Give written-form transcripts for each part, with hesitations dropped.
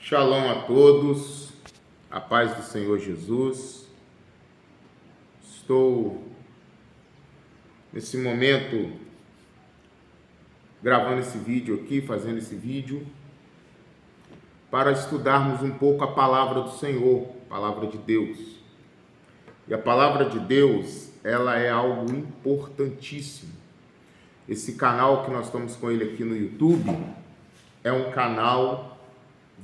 Shalom a todos, a paz do Senhor Jesus. Estou nesse momento gravando esse vídeo aqui, fazendo esse vídeo para estudarmos um pouco a palavra do Senhor, a palavra de Deus. E a palavra de Deus, ela é algo importantíssimo. Esse canal que nós estamos com ele aqui no YouTube é um canal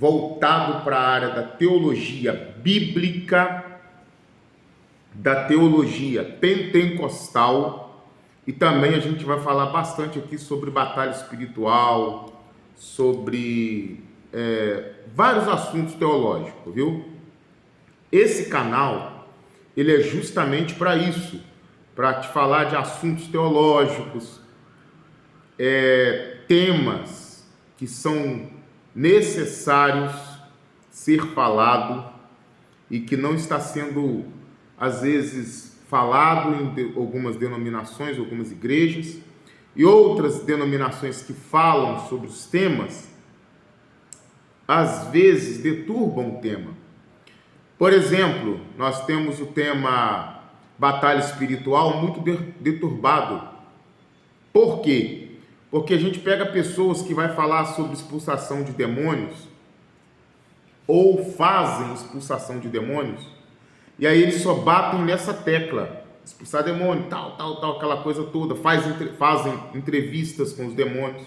voltado para a área da teologia bíblica, da teologia pentecostal, e também a gente vai falar bastante aqui sobre batalha espiritual, sobre vários assuntos teológicos, viu? Esse canal, ele é justamente para isso, para te falar de assuntos teológicos, temas que são necessários ser falado e que não está sendo, às vezes, falado em algumas denominações, algumas igrejas, e outras denominações que falam sobre os temas, às vezes deturbam o tema. Por exemplo, nós temos o tema batalha espiritual muito deturbado. Por quê? Porque a gente pega pessoas que vai falar sobre expulsação de demônios ou fazem expulsação de demônios, e aí eles só batem nessa tecla, expulsar demônio, tal, aquela coisa toda, fazem entrevistas com os demônios.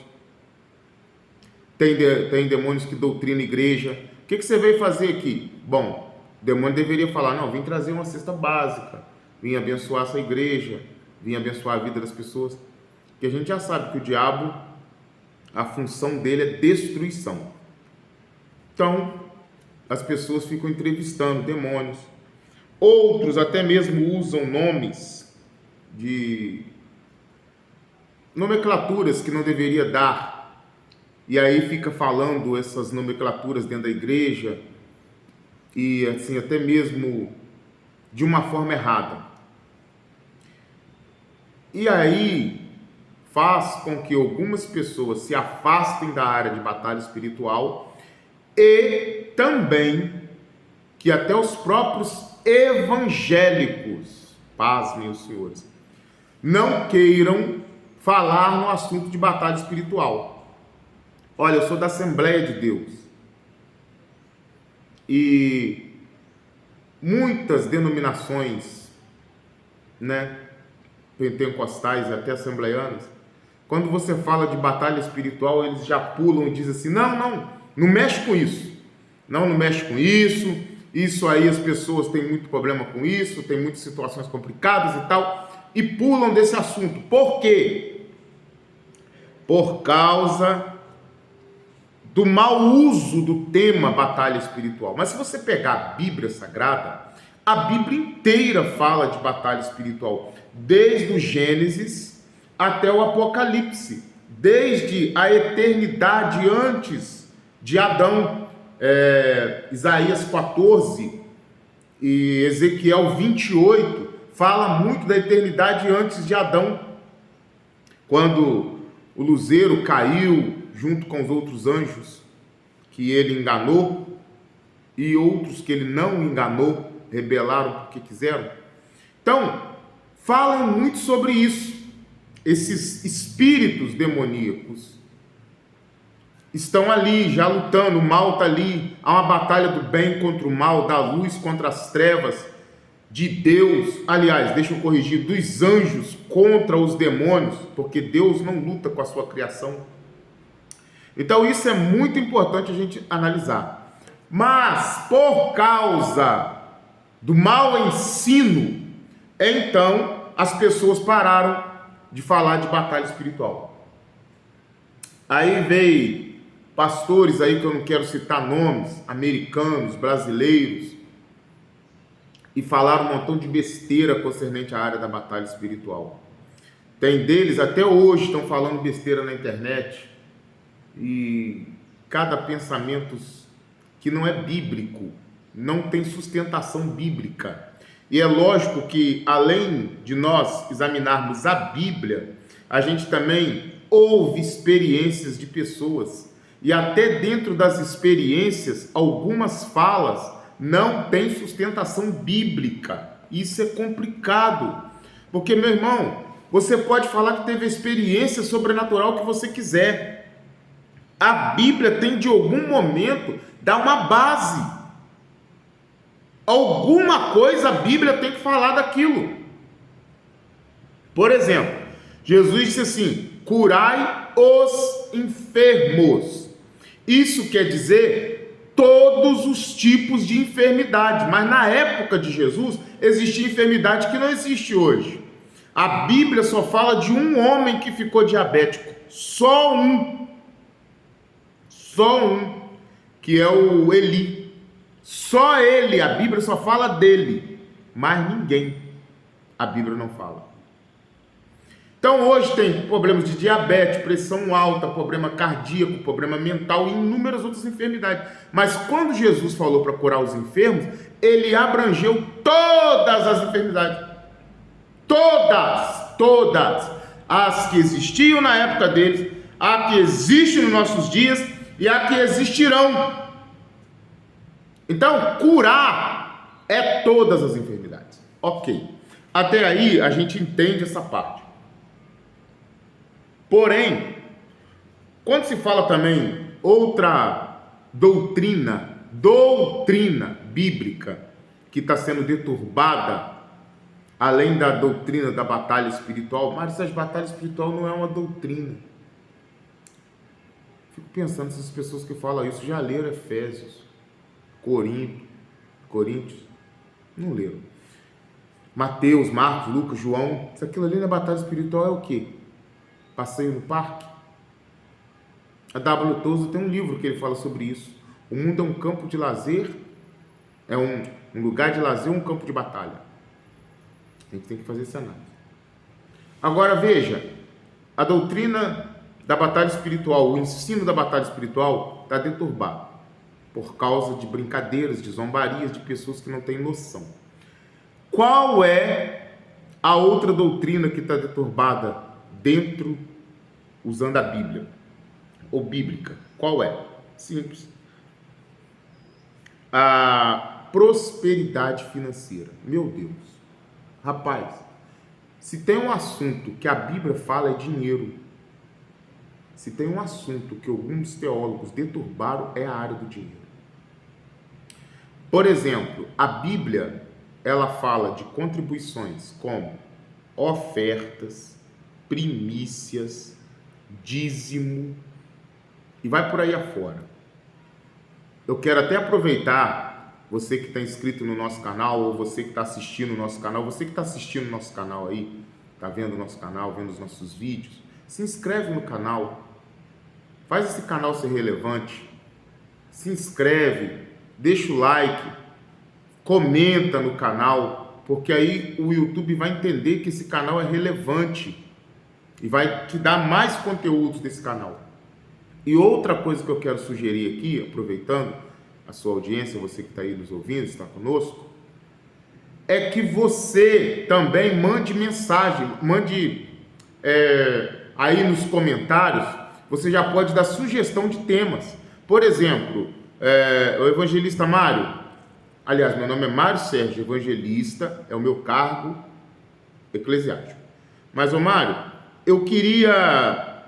Tem demônios que doutrinam a igreja. O que você veio fazer aqui? Bom, o demônio deveria falar, não, vim trazer uma cesta básica, vim abençoar essa igreja, vim abençoar a vida das pessoas. Que a gente já sabe que o diabo, a função dele é destruição. Então, as pessoas ficam entrevistando demônios. Outros até mesmo usam nomes de nomenclaturas que não deveria dar. E aí fica falando essas nomenclaturas dentro da igreja e assim até mesmo de uma forma errada. E aí faz com que algumas pessoas se afastem da área de batalha espiritual e também que até os próprios evangélicos, pasmem os senhores, não queiram falar no assunto de batalha espiritual. Olha, eu sou da Assembleia de Deus e muitas denominações, pentecostais e até assembleianas, quando você fala de batalha espiritual, eles já pulam e dizem assim, não mexe com isso. Não mexe com isso. Isso aí as pessoas têm muito problema com isso, tem muitas situações complicadas e tal. E pulam desse assunto. Por quê? Por causa do mau uso do tema batalha espiritual. Mas se você pegar a Bíblia Sagrada, a Bíblia inteira fala de batalha espiritual. Desde o Gênesis até o Apocalipse, desde a eternidade antes de Adão, Isaías 14 e Ezequiel 28 fala muito da eternidade antes de Adão, quando o luzeiro caiu junto com os outros anjos que ele enganou e outros que ele não enganou, rebelaram porque quiseram. Então, falam muito sobre isso. Esses espíritos demoníacos estão ali, já lutando, o mal está ali, há uma batalha do bem contra o mal, da luz contra as trevas, de Deus, aliás, deixa eu corrigir, dos anjos contra os demônios, porque Deus não luta com a sua criação. Então isso é muito importante a gente analisar. Mas, por causa do mau ensino, então as pessoas pararam de falar de batalha espiritual. Aí veio pastores aí que eu não quero citar nomes, americanos, brasileiros, e falaram um montão de besteira concernente à área da batalha espiritual. Tem deles até hoje estão falando besteira na internet, e cada pensamento que não é bíblico, não tem sustentação bíblica. E é lógico que, além de nós examinarmos a Bíblia, a gente também ouve experiências de pessoas e até dentro das experiências, algumas falas não têm sustentação bíblica. Isso é complicado, porque, meu irmão, você pode falar que teve a experiência sobrenatural que você quiser. A Bíblia tem de algum momento dar uma base. Alguma coisa a Bíblia tem que falar daquilo. Por exemplo, Jesus disse assim: curai os enfermos. Isso quer dizer todos os tipos de enfermidade, mas na época de Jesus existia enfermidade que não existe hoje. A Bíblia só fala de um homem que ficou diabético, só um, que é o Eli. Só ele, a Bíblia só fala dele, mas ninguém, a Bíblia não fala. Então hoje tem problemas de diabetes, pressão alta, problema cardíaco, problema mental e inúmeras outras enfermidades. Mas quando Jesus falou para curar os enfermos, ele abrangeu todas as enfermidades. Todas. As que existiam na época deles, a que existem nos nossos dias e a que existirão. Então, curar é todas as enfermidades. Ok. Até aí a gente entende essa parte. Porém, quando se fala também outra doutrina bíblica que está sendo deturbada, além da doutrina da batalha espiritual, mas essa batalha espiritual não é uma doutrina. Fico pensando, essas pessoas que falam isso já leram Efésios, Coríntios, não leram. Mateus, Marcos, Lucas, João, se aquilo ali na batalha espiritual é o quê? Passeio no parque? A W. Tozer tem um livro que ele fala sobre isso. O mundo é um campo de lazer, é um lugar de lazer, um campo de batalha. A gente tem que fazer essa análise. Agora veja, a doutrina da batalha espiritual, o ensino da batalha espiritual está deturbado por causa de brincadeiras, de zombarias, de pessoas que não têm noção. Qual é a outra doutrina que está deturbada dentro, usando a Bíblia, ou bíblica? Qual é? Simples. A prosperidade financeira. Meu Deus. Rapaz, se tem um assunto que a Bíblia fala é dinheiro. Se tem um assunto que alguns teólogos deturbaram é a área do dinheiro. Por exemplo, a Bíblia, ela fala de contribuições como ofertas, primícias, dízimo e vai por aí afora. Eu quero até aproveitar, você que está inscrito no nosso canal ou você que está assistindo o nosso canal, você que está assistindo o nosso canal aí, está vendo o nosso canal, vendo os nossos vídeos, se inscreve no canal, faz esse canal ser relevante, se inscreve, deixa o like, comenta no canal, porque aí o YouTube vai entender que esse canal é relevante e vai te dar mais conteúdos desse canal. E outra coisa que eu quero sugerir aqui, aproveitando a sua audiência, você que está aí nos ouvindo, está conosco, é que você também mande mensagem, mande aí nos comentários, você já pode dar sugestão de temas. Por exemplo, o evangelista Mário, aliás, meu nome é Mário Sérgio, evangelista, é o meu cargo eclesiástico. Mas, ô Mário, eu queria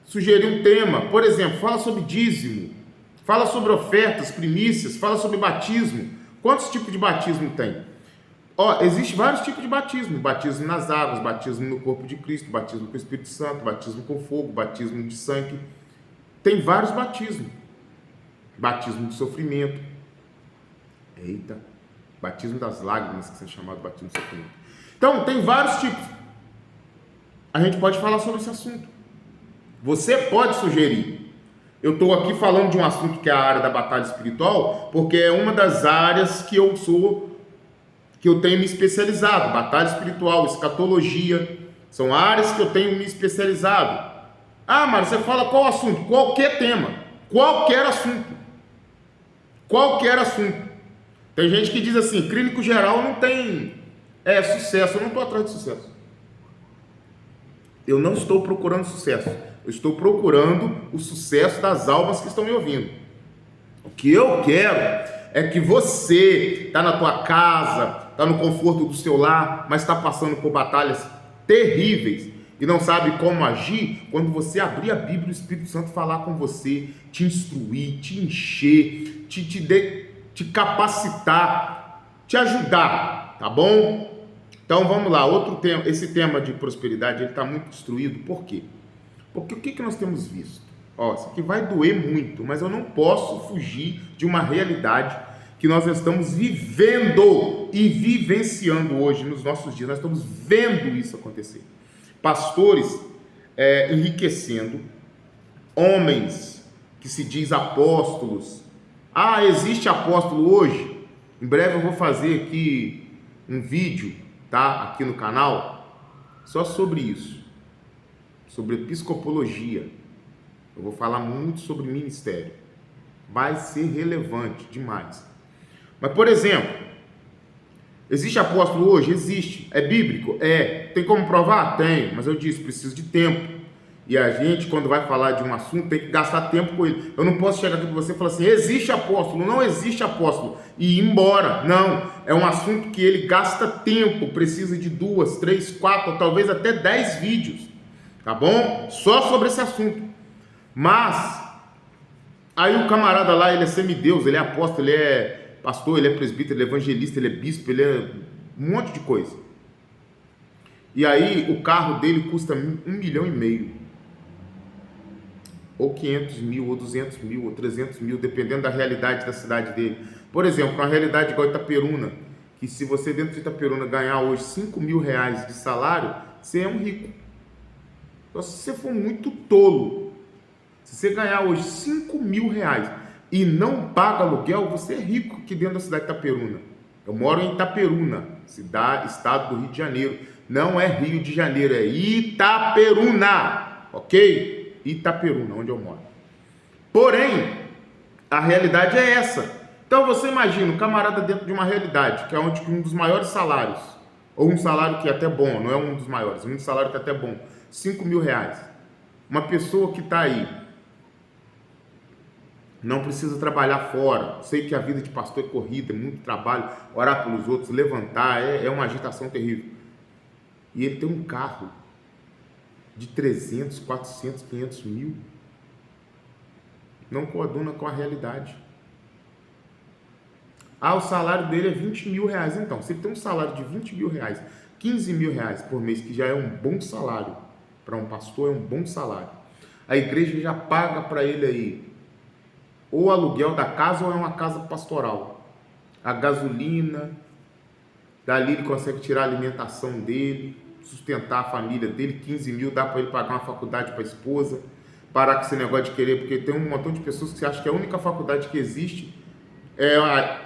sugerir um tema, por exemplo, fala sobre dízimo, fala sobre ofertas, primícias, fala sobre batismo. Quantos tipos de batismo tem? Existem vários tipos de batismo: batismo nas águas, batismo no corpo de Cristo, batismo com o Espírito Santo, batismo com fogo, batismo de sangue. Tem vários batismos. Batismo de sofrimento. Eita, batismo das lágrimas, que é chamado batismo de sofrimento. Então, tem vários tipos. A gente pode falar sobre esse assunto. Você pode sugerir. Eu estou aqui falando de um assunto que é a área da batalha espiritual, porque é uma das áreas que eu tenho me especializado. Batalha espiritual, escatologia, são áreas que eu tenho me especializado. Ah, mas você fala qual assunto? Qualquer tema, qualquer assunto. Qualquer assunto. Tem gente que diz assim, clínico geral não tem sucesso. Eu não estou atrás de sucesso. Eu não estou procurando sucesso. Eu estou procurando o sucesso das almas que estão me ouvindo. O que eu quero é que você está na tua casa, está no conforto do seu lar, mas está passando por batalhas terríveis e não sabe como agir. Quando você abrir a Bíblia, o Espírito Santo falar com você, te instruir, te encher, te capacitar, te ajudar, tá bom? Então vamos lá, outro tema. Esse tema de prosperidade, ele está muito destruído. Por quê? Porque o que nós temos visto? Isso aqui vai doer muito, mas eu não posso fugir de uma realidade que nós estamos vivendo e vivenciando hoje, nos nossos dias. Nós estamos vendo isso acontecer. Pastores enriquecendo, homens que se diz apóstolos. Existe apóstolo hoje? Em breve eu vou fazer aqui um vídeo, tá? Aqui no canal, só sobre isso, sobre episcopologia. Eu vou falar muito sobre ministério. Vai ser relevante demais. Mas, por exemplo, existe apóstolo hoje? Existe. É bíblico? É. Tem como provar? Tem. Mas eu disse, preciso de tempo. E a gente, quando vai falar de um assunto, tem que gastar tempo com ele. Eu não posso chegar aqui para você e falar assim, existe apóstolo? Não existe apóstolo. E ir embora. Não. É um assunto que ele gasta tempo. Precisa de 2, 3, 4, ou talvez até 10 vídeos. Tá bom? Só sobre esse assunto. Mas, aí o camarada lá, ele é semideus, ele é apóstolo, ele é pastor, ele é presbítero, ele é evangelista, ele é bispo, ele é um monte de coisa. E aí o carro dele custa 1,5 milhão. Ou 500 mil, ou 200 mil, ou 300 mil, dependendo da realidade da cidade dele. Por exemplo, uma realidade igual Itaperuna, que se você dentro de Itaperuna ganhar hoje 5 mil reais de salário, você é um rico. Então, se você for muito tolo, se você ganhar hoje 5 mil reais e não paga aluguel, você é rico aqui dentro da cidade de Itaperuna. Eu moro em Itaperuna, estado do Rio de Janeiro. Não é Rio de Janeiro, é Itaperuna, ok? Itaperuna, onde eu moro. Porém, a realidade é essa. Então você imagina um camarada dentro de uma realidade, que é onde um dos maiores salários, ou um salário que é até bom, não é um dos maiores, um salário que é até bom, 5 mil reais. Uma pessoa que está aí, não precisa trabalhar fora. Sei que a vida de pastor é corrida, é muito trabalho, orar pelos outros, levantar, é uma agitação terrível. E ele tem um carro de 300, 400, 500 mil. Não coaduna com a realidade. O salário dele é 20 mil reais. Então, se ele tem um salário de 20 mil reais, 15 mil reais por mês, que já é um bom salário, para um pastor é um bom salário. A igreja já paga para ele aí ou aluguel da casa ou é uma casa pastoral. A gasolina, dali ele consegue tirar a alimentação dele, sustentar a família dele, 15 mil dá para ele pagar uma faculdade para a esposa, parar com esse negócio de querer, porque tem um montão de pessoas que acham que a única faculdade que existe é a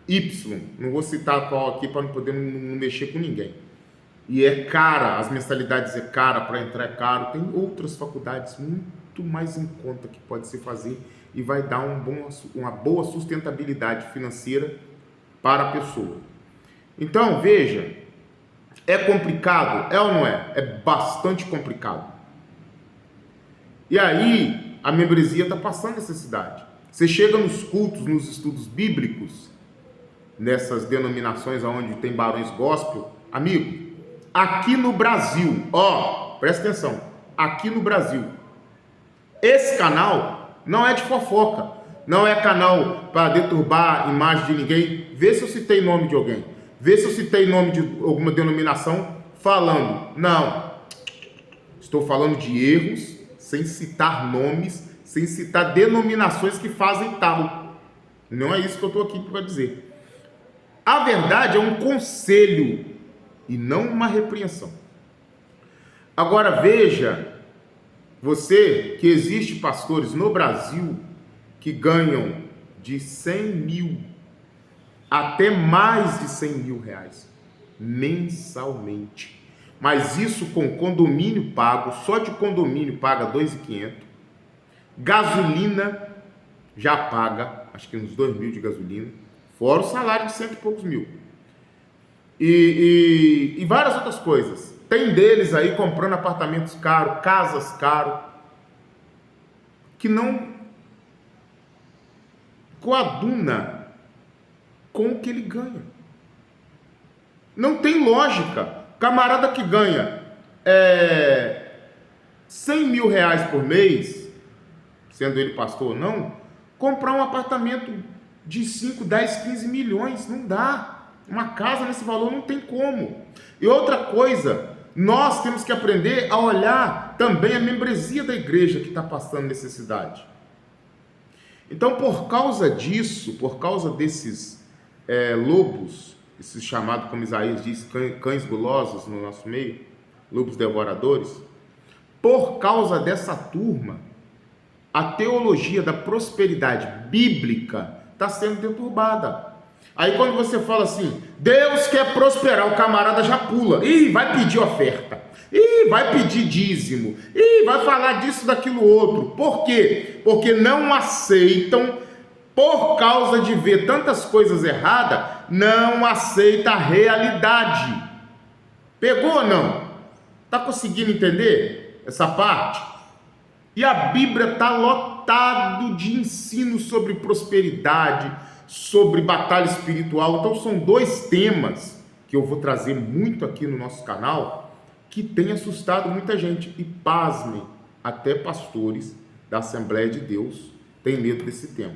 Y, não vou citar qual aqui para não poder não mexer com ninguém. E é cara, as mensalidades é cara, para entrar é caro, tem outras faculdades muito mais em conta que pode se fazer e vai dar uma boa sustentabilidade financeira para a pessoa. Então, veja, é complicado? É ou não é? É bastante complicado. E aí, a membresia está passando necessidade. Você chega nos cultos, nos estudos bíblicos, nessas denominações onde tem barões gospel, amigo, aqui no Brasil, presta atenção, aqui no Brasil, esse canal não é de fofoca, não é canal para deturbar a imagem de ninguém. Vê se eu citei nome de alguém, vê se eu citei nome de alguma denominação falando. Não, estou falando de erros, sem citar nomes, sem citar denominações que fazem tal. Não é isso que eu estou aqui para dizer. A verdade é um conselho e não uma repreensão. Agora veja, você que existe pastores no Brasil que ganham de 100 mil até mais de 100 mil reais mensalmente. Mas isso com condomínio pago, só de condomínio paga 2.500, gasolina já paga, acho que uns 2 mil de gasolina, fora o salário de 100 e poucos mil. E várias outras coisas. Tem deles aí comprando apartamentos caros, casas caras. que não coaduna com o que ele ganha. Não tem lógica. Camarada que ganha 100 mil reais por mês, sendo ele pastor ou não, comprar um apartamento de 5, 10, 15 milhões, não dá. Uma casa nesse valor não tem como. E outra coisa, nós temos que aprender a olhar também a membresia da igreja que está passando necessidade. Então, por causa disso, por causa desses lobos, esses chamados, como Isaías diz, cães gulosos no nosso meio, lobos devoradores, por causa dessa turma, a teologia da prosperidade bíblica está sendo deturbada. Aí quando você fala assim, Deus quer prosperar, o camarada já pula, vai pedir oferta, vai pedir dízimo, vai falar disso, daquilo outro. Por quê? Porque não aceitam, por causa de ver tantas coisas erradas, não aceita a realidade. Pegou ou não? Está conseguindo entender essa parte? E a Bíblia está lotado de ensino sobre prosperidade, sobre batalha espiritual. Então são dois temas que eu vou trazer muito aqui no nosso canal, que tem assustado muita gente. E pasmem, até pastores da Assembleia de Deus têm medo desse tema.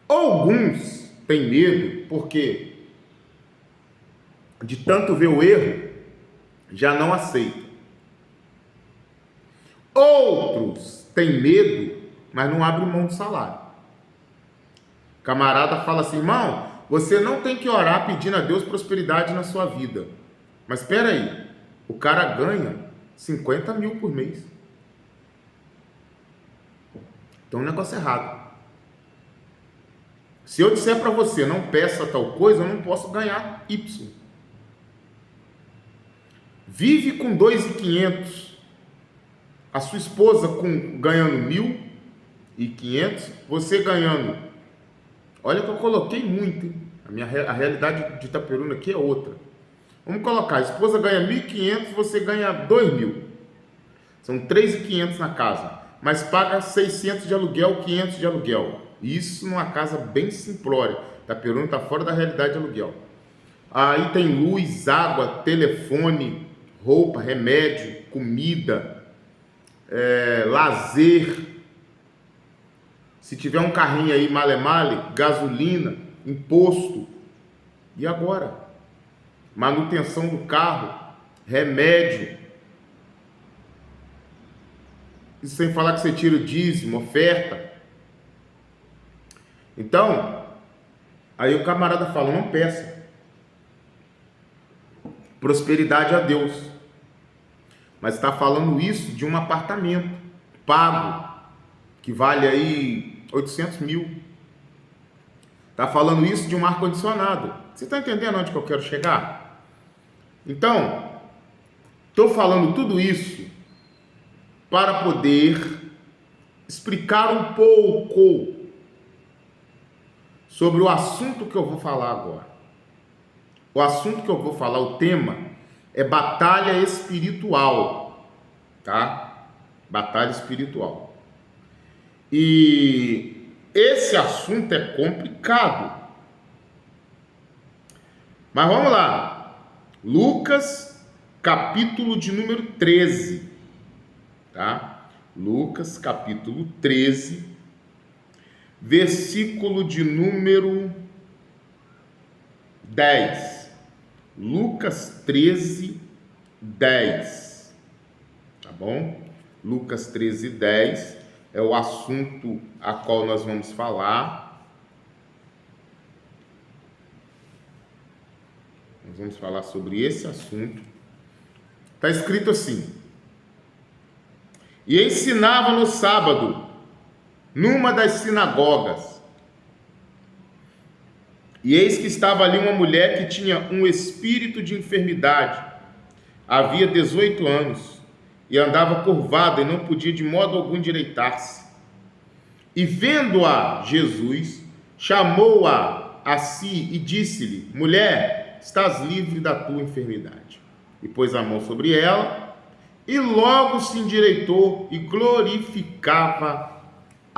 Alguns têm medo porque de tanto ver o erro, já não aceitam. Outros têm medo, mas não abrem mão do salário. Camarada fala assim, irmão, você não tem que orar pedindo a Deus prosperidade na sua vida. Mas espera aí, o cara ganha 50 mil por mês. Então, um negócio errado. Se eu disser para você, não peça tal coisa, eu não posso ganhar Y. Vive com 2.500. A sua esposa ganhando 1.500, você ganhando. Olha que eu coloquei muito, hein? A realidade de Itaperuna aqui é outra. Vamos colocar, a esposa ganha 1.500, você ganha 2.000. São 3.500 na casa, mas paga 600 de aluguel, 500 de aluguel. Isso numa casa bem simplória. Itaperuna está fora da realidade de aluguel. Aí tem luz, água, telefone, roupa, remédio, comida, lazer. Se tiver um carrinho aí male-male, gasolina, imposto. E agora? Manutenção do carro, remédio. Isso sem falar que você tira o dízimo, oferta. Então, aí o camarada fala, não peça. Prosperidade a Deus. Mas está falando isso de um apartamento pago, que vale aí 800 mil. Está falando isso de um ar-condicionado. Você está entendendo onde que eu quero chegar? Então, estou falando tudo isso para poder explicar um pouco sobre o assunto que eu vou falar agora. O assunto que eu vou falar, o tema, é batalha espiritual, tá? Batalha espiritual. E esse assunto é complicado. Mas vamos lá. Lucas, capítulo de número 13. Tá? Lucas, capítulo 13, versículo de número 10. Lucas 13, 10. Tá bom? Lucas 13, 10. É o assunto a qual nós vamos falar. Nós vamos falar sobre esse assunto. Está escrito assim: e ensinava no sábado, numa das sinagogas. E eis que estava ali uma mulher que tinha um espírito de enfermidade. Havia 18 anos. E andava curvada e não podia de modo algum endireitar-se. E vendo-a Jesus, chamou-a a si e disse-lhe: mulher, estás livre da tua enfermidade. E pôs a mão sobre ela, e logo se endireitou e glorificava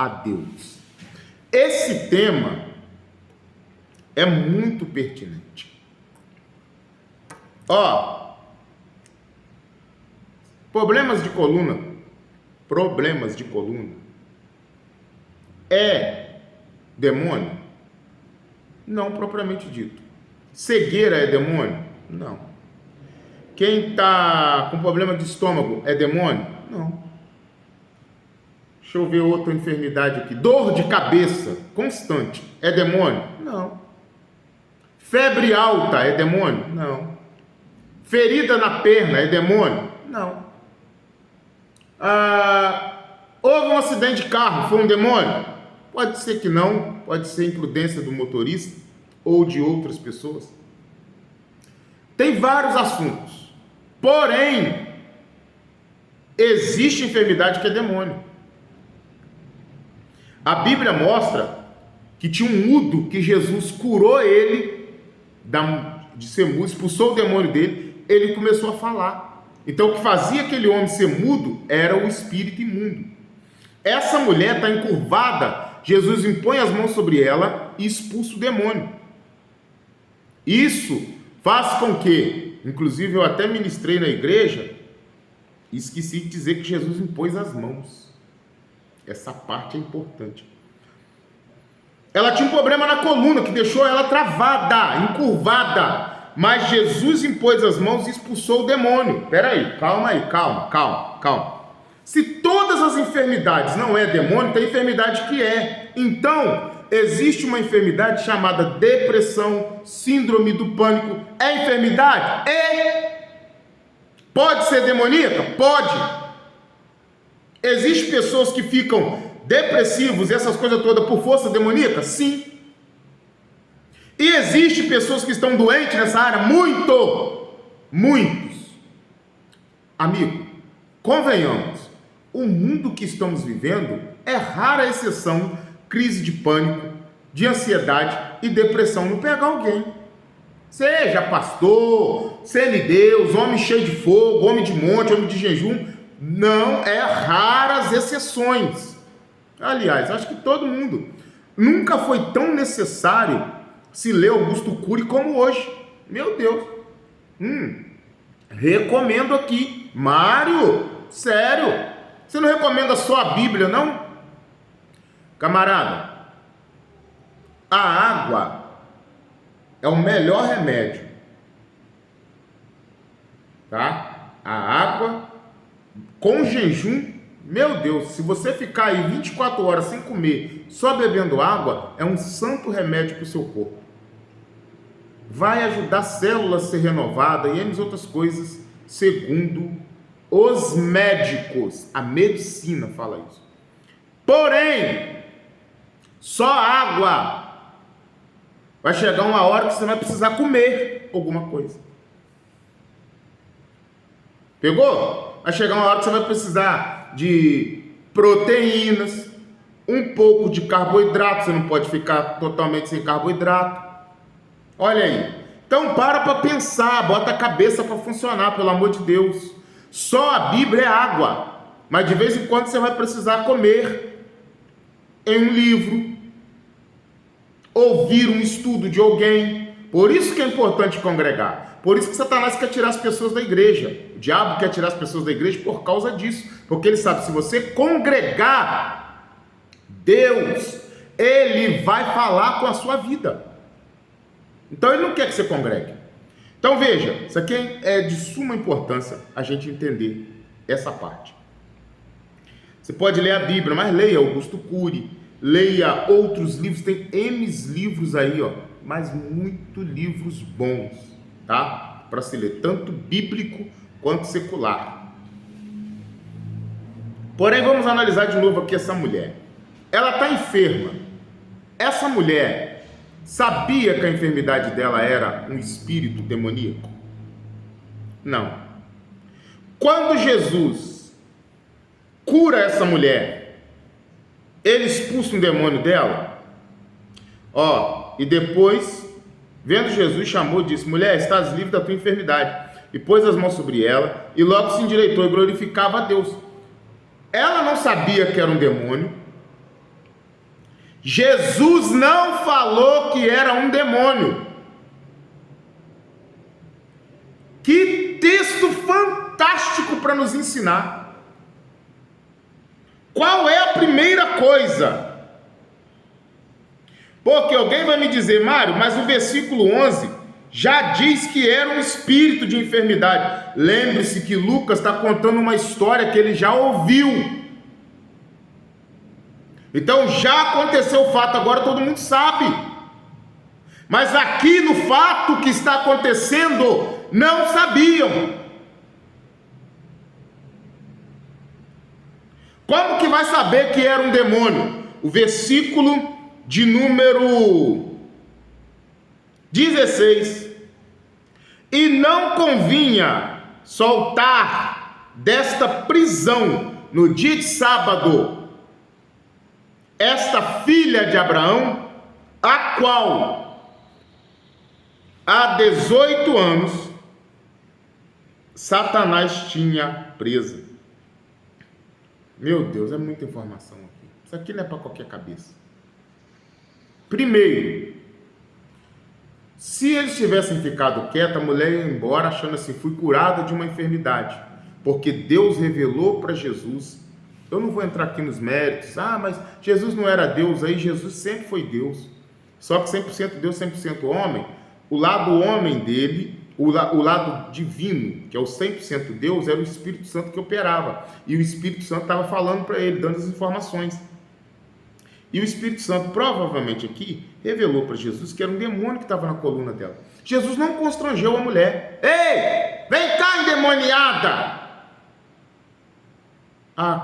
a Deus. Esse tema é muito pertinente. Problemas de coluna é demônio? Não propriamente dito. Cegueira é demônio? Não. Quem está com problema de estômago é demônio? Não. Deixa eu ver outra enfermidade aqui. Dor de cabeça constante é demônio? Não. Febre alta é demônio? Não. Ferida na perna é demônio? Não. Houve um acidente de carro, foi um demônio? Pode ser que não, pode ser imprudência do motorista ou de outras pessoas. Tem vários assuntos, porém, existe enfermidade que é demônio. A Bíblia mostra que tinha um mudo que Jesus curou ele de ser mudo, expulsou o demônio dele, ele começou a falar. Então o que fazia aquele homem ser mudo era o espírito imundo. Essa mulher está encurvada, Jesus impõe as mãos sobre ela e expulsa o demônio. Isso faz com que, inclusive eu até ministrei na igreja, e esqueci de dizer que Jesus impôs as mãos. Essa parte é importante. Ela tinha um problema na coluna que deixou ela travada, encurvada. Mas Jesus impôs as mãos e expulsou o demônio. Peraí, calma. Se todas as enfermidades não é demônio, tem enfermidade que é. Então, existe uma enfermidade chamada depressão, síndrome do pânico. É enfermidade? É. Pode ser demoníaca? Pode. Existem pessoas que ficam depressivos e essas coisas todas por força demoníaca? Sim. E existem pessoas que estão doentes nessa área? Muitos. Amigo, convenhamos, o mundo que estamos vivendo é rara exceção, crise de pânico, de ansiedade e depressão não pega alguém. Seja pastor, semideus, homem cheio de fogo, homem de monte, homem de jejum, não é raras exceções. Aliás, acho que todo mundo. Nunca foi tão necessário se ler Augusto Cury como hoje. Meu Deus. Recomendo aqui. Mário, sério. Você não recomenda só a Bíblia, não? Camarada, a água é o melhor remédio. Tá? A água com jejum, meu Deus, se você ficar aí 24 horas sem comer, só bebendo água, é um santo remédio para o seu corpo. Vai ajudar a célula a ser renovada e as outras coisas, segundo os médicos. A medicina fala isso. Porém, só água. Vai chegar uma hora que você vai precisar comer alguma coisa. Pegou? Vai chegar uma hora que você vai precisar de proteínas, um pouco de carboidrato. Você não pode ficar totalmente sem carboidrato. Olha aí. Então para pensar, bota a cabeça para funcionar, pelo amor de Deus. Só a Bíblia é água, mas de vez em quando você vai precisar comer em um livro, ouvir um estudo de alguém. Por isso que é importante congregar. Por isso que Satanás quer tirar as pessoas da igreja. O diabo quer tirar as pessoas da igreja por causa disso. Porque ele sabe, se você congregar, Deus, ele vai falar com a sua vida. Então ele não quer que você congregue. Então veja, isso aqui é de suma importância a gente entender essa parte. Você pode ler a Bíblia, mas leia Augusto Cury, leia outros livros, tem N livros aí, mas muitos livros bons, tá? Para se ler, tanto bíblico quanto secular. Porém, vamos analisar de novo aqui essa mulher. Ela está enferma. Essa mulher sabia que a enfermidade dela era um espírito demoníaco? Não. Quando Jesus cura essa mulher, ele expulsa um demônio dela? E depois, vendo Jesus, chamou e disse: mulher, estás livre da tua enfermidade. E pôs as mãos sobre ela, e logo se endireitou e glorificava a Deus. Ela não sabia que era um demônio, Jesus não falou que era um demônio. Que texto fantástico para nos ensinar. Qual é a primeira coisa? Porque alguém vai me dizer, Mário, mas o versículo 11 já diz que era um espírito de enfermidade. Lembre-se que Lucas está contando uma história que ele já ouviu. Então já aconteceu o fato, agora todo mundo sabe. Mas aqui no fato que está acontecendo, não sabiam. Como que vai saber que era um demônio? O versículo de número 16. E não convinha soltar desta prisão no dia de sábado esta filha de Abraão, a qual há 18 anos Satanás tinha presa. Meu Deus, é muita informação aqui. Isso aqui não é para qualquer cabeça. Primeiro, se eles tivessem ficado quietos, a mulher ia embora achando assim, fui curada de uma enfermidade, porque Deus revelou para Jesus. Eu não vou entrar aqui nos méritos, mas Jesus não era Deus, aí Jesus sempre foi Deus, só que 100% Deus, 100% homem. O lado homem dele, o lado divino, que é o 100% Deus, era o Espírito Santo que operava, e o Espírito Santo estava falando para ele, dando as informações. E o Espírito Santo, provavelmente aqui, revelou para Jesus que era um demônio que estava na coluna dela. Jesus não constrangeu a mulher. Ei, vem cá, endemoniada!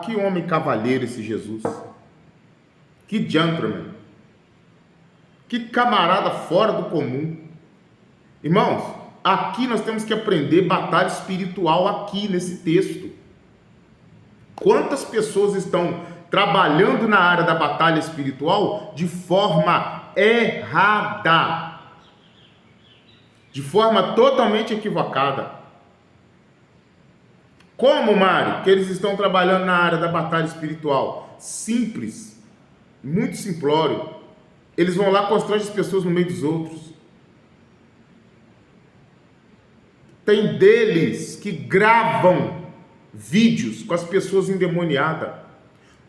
Que homem cavalheiro esse Jesus. Que gentleman. Que camarada fora do comum. Irmãos, aqui nós temos que aprender batalha espiritual aqui nesse texto. Quantas pessoas estão trabalhando na área da batalha espiritual de forma errada, de forma totalmente equivocada? Como, Mário, que eles estão trabalhando na área da batalha espiritual? Simples, muito simplório. Eles vão lá, constrangem as pessoas no meio dos outros. Tem deles que gravam vídeos com as pessoas endemoniadas.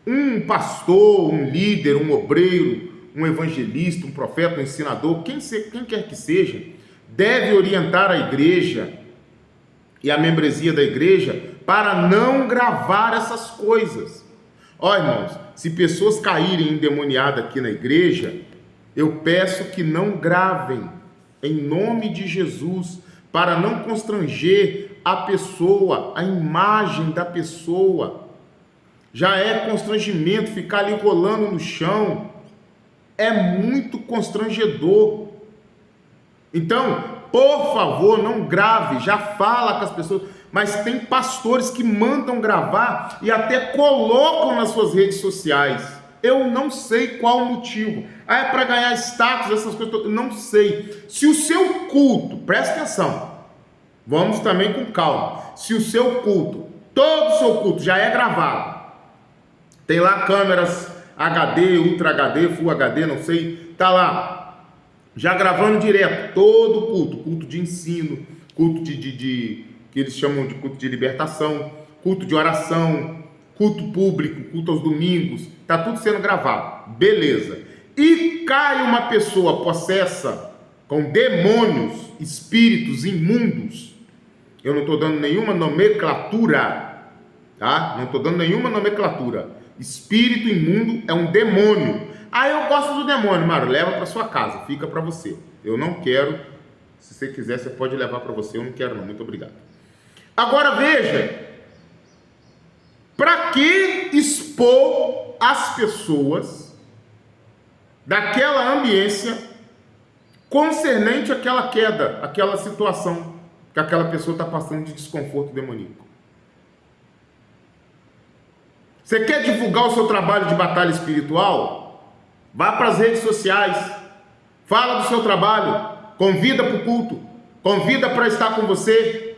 Um pastor, um líder, um obreiro, um evangelista, um profeta, um ensinador, quem quer que seja, deve orientar a igreja e a membresia da igreja para não gravar essas coisas. Irmãos, se pessoas caírem endemoniadas aqui na igreja, eu peço que não gravem, em nome de Jesus, para não constranger a pessoa, a imagem da pessoa. Já é constrangimento ficar ali rolando no chão, é muito constrangedor. Então, por favor, não grave, já fala com as pessoas, mas tem pastores que mandam gravar e até colocam nas suas redes sociais. Eu não sei qual o motivo. É para ganhar status, essas coisas, eu não sei. Se o seu culto, presta atenção, vamos também com calma, se o seu culto, todo o seu culto já é gravado, tem lá câmeras HD, Ultra HD, Full HD, não sei, tá lá, já gravando direto, todo culto de ensino, culto que eles chamam de culto de libertação, culto de oração, culto público, culto aos domingos, tá tudo sendo gravado, beleza. E cai uma pessoa possessa com demônios, espíritos imundos, eu não estou dando nenhuma nomenclatura, tá? Não estou dando nenhuma nomenclatura. Espírito imundo é um demônio. Eu gosto do demônio, Mário, leva para sua casa, fica para você. Eu não quero, se você quiser, você pode levar para você, eu não quero não, muito obrigado. Agora veja, para que expor as pessoas daquela ambiência concernente àquela queda, àquela situação que aquela pessoa está passando de desconforto demoníaco? Você quer divulgar o seu trabalho de batalha espiritual? Vá para as redes sociais, fala do seu trabalho, convida para o culto, convida para estar com você,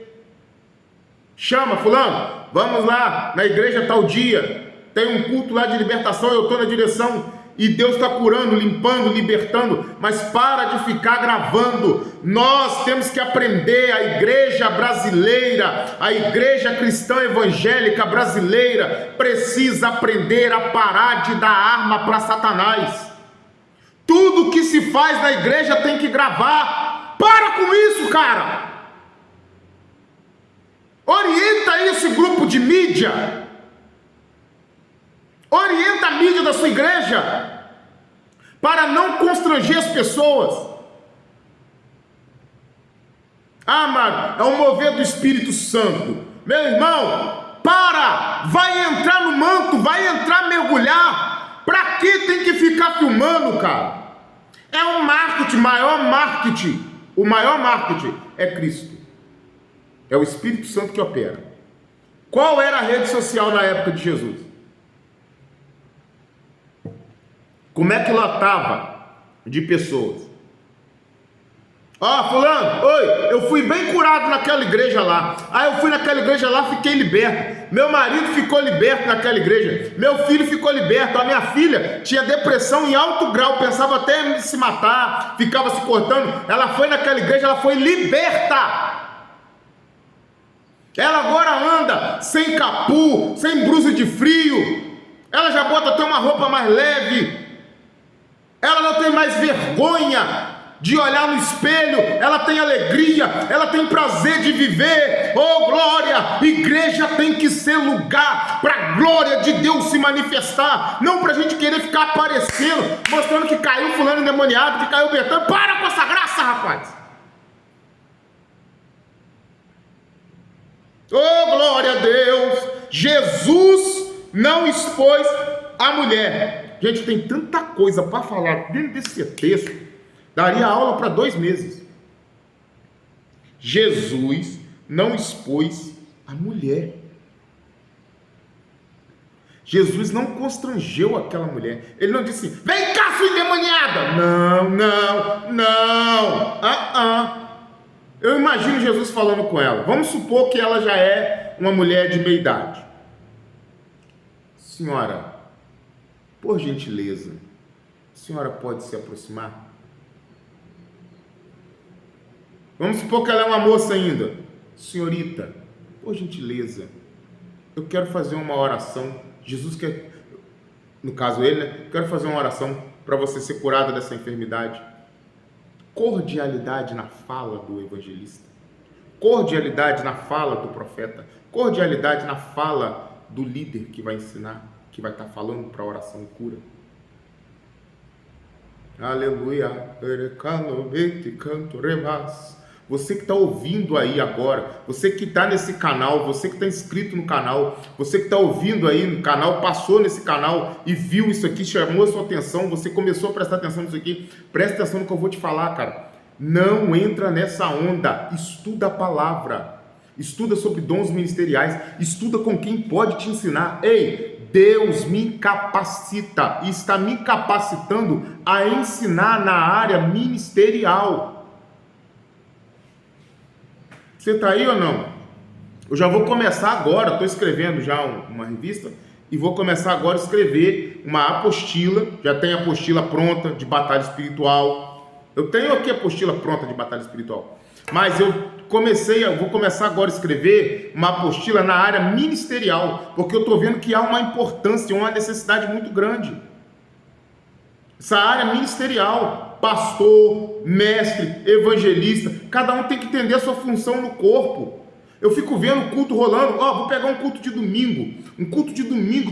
chama fulano, vamos lá na igreja tal dia, tem um culto lá de libertação, eu estou na direção. e Deus está curando, limpando, libertando, mas para de ficar gravando. Nós temos que aprender, a igreja brasileira, a igreja cristã evangélica brasileira, precisa aprender a parar de dar arma para Satanás. Tudo que se faz na igreja tem que gravar. Para com isso, cara! Orienta aí esse grupo de mídia. Orienta a mídia da sua igreja para não constranger as pessoas. Ah, mano, é o mover do Espírito Santo. Meu irmão, para! Vai entrar no manto, vai entrar mergulhar. Pra que tem que ficar filmando, cara? É um marketing, maior marketing. O maior marketing é Cristo. É o Espírito Santo que opera. Qual era a rede social na época de Jesus? Como é que lotava de pessoas? Ó, fulano, oi, eu fui bem curado naquela igreja lá. Aí eu fui naquela igreja lá, fiquei liberto. Meu marido ficou liberto naquela igreja. Meu filho ficou liberto. A minha filha tinha depressão em alto grau, pensava até em se matar, ficava se cortando. Ela foi naquela igreja, ela foi liberta. Ela agora anda sem capu, sem blusa de frio. Ela já bota até uma roupa mais leve. Ela não tem mais vergonha de olhar no espelho. Ela tem alegria, ela tem prazer de viver. Oh, glória! Igreja tem que ser lugar para a glória de Deus se manifestar, não para a gente querer ficar aparecendo, mostrando que caiu fulano endemoniado, que caiu Betânia. Para com essa graça, rapaz! Oh, glória a Deus! Jesus não expôs a mulher. Gente, tem tanta coisa para falar dentro desse texto, daria aula para 2 meses. Jesus não expôs a mulher. Jesus não constrangeu aquela mulher. Ele não disse, vem cá, sua endemoniada. Não. Eu imagino Jesus falando com ela. Vamos supor que ela já é uma mulher de meia idade. Senhora, por gentileza, a senhora pode se aproximar? Vamos supor que ela é uma moça ainda. Senhorita, por gentileza, eu quero fazer uma oração. Jesus quer, no caso ele, né? Quero fazer uma oração para você ser curada dessa enfermidade. Cordialidade na fala do evangelista. Cordialidade na fala do profeta. Cordialidade na fala do líder que vai ensinar, que vai estar falando para oração e cura. Aleluia. Você que está ouvindo aí agora, você que está nesse canal, você que está inscrito no canal, você que está ouvindo aí no canal, passou nesse canal e viu isso aqui, chamou a sua atenção, você começou a prestar atenção nisso aqui, presta atenção no que eu vou te falar, cara. Não entra nessa onda, estuda a palavra. Estuda sobre dons ministeriais, estuda com quem pode te ensinar. Ei, Deus me capacita e está me capacitando a ensinar na área ministerial. Você está aí ou não? Eu já vou começar agora, estou escrevendo já uma revista e vou começar agora a escrever uma apostila. Já tenho a apostila pronta de batalha espiritual. Eu tenho aqui a apostila pronta de batalha espiritual. Mas eu vou começar agora a escrever uma apostila na área ministerial, porque eu estou vendo que há uma importância, uma necessidade muito grande. Essa área ministerial, pastor, mestre, evangelista, cada um tem que entender a sua função no corpo. Eu fico vendo o culto rolando, vou pegar um culto de domingo,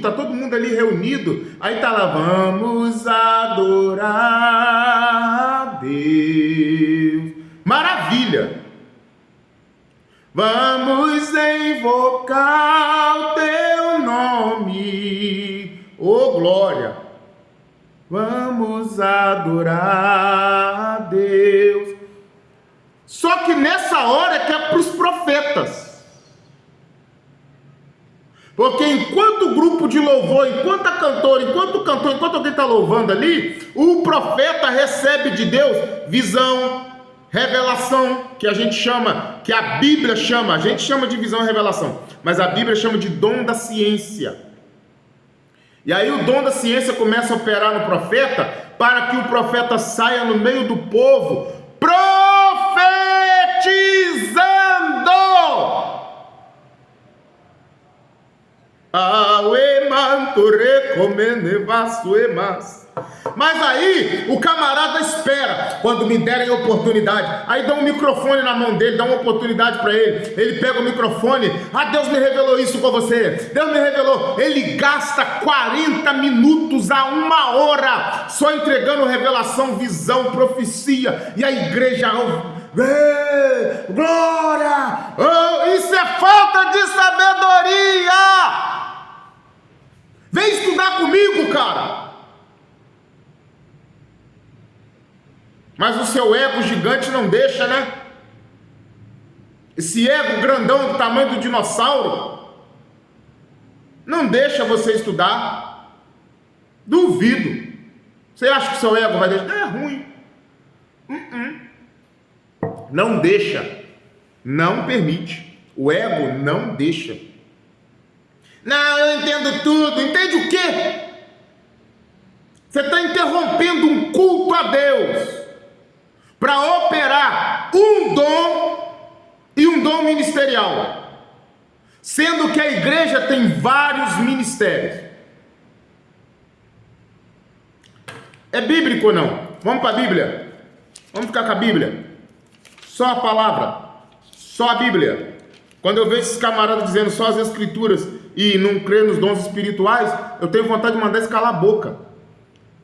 tá todo mundo ali reunido, aí tá lá, vamos adorar a Deus. Maravilha! Vamos invocar o teu nome, oh glória! Vamos adorar a Deus. Só que nessa hora é que é para os profetas. Porque enquanto o grupo de louvor, enquanto a cantora, enquanto o cantor, enquanto alguém está louvando ali, o profeta recebe de Deus visão, revelação, que a gente chama, que a Bíblia chama, a gente chama de visão e revelação, mas a Bíblia chama de dom da ciência. E aí o dom da ciência começa a operar no profeta, para que o profeta saia no meio do povo, profetizando. Mas aí o camarada espera, quando me derem oportunidade, aí dá um microfone na mão dele, dá uma oportunidade para ele pega o microfone, Deus me revelou isso com você, Deus me revelou, ele gasta 40 minutos a 1 hora, só entregando revelação, visão, profecia, e a igreja, glória, isso é falta de sabedoria. Vem estudar comigo, cara. Mas o seu ego gigante não deixa, né? Esse ego grandão do tamanho do dinossauro não deixa você estudar. Duvido. Você acha que o seu ego vai deixar? É ruim. Não deixa. Não permite. O ego não deixa. Não, eu entendo tudo. Entende o quê? Você está interrompendo um culto a Deus para operar um dom e um dom ministerial, sendo que a igreja tem vários ministérios. É bíblico ou não? Vamos para a Bíblia? Vamos ficar com a Bíblia? Só a palavra, só a Bíblia. Quando eu vejo esses camaradas dizendo só as escrituras e não crê nos dons espirituais, eu tenho vontade de mandar eles calar a boca.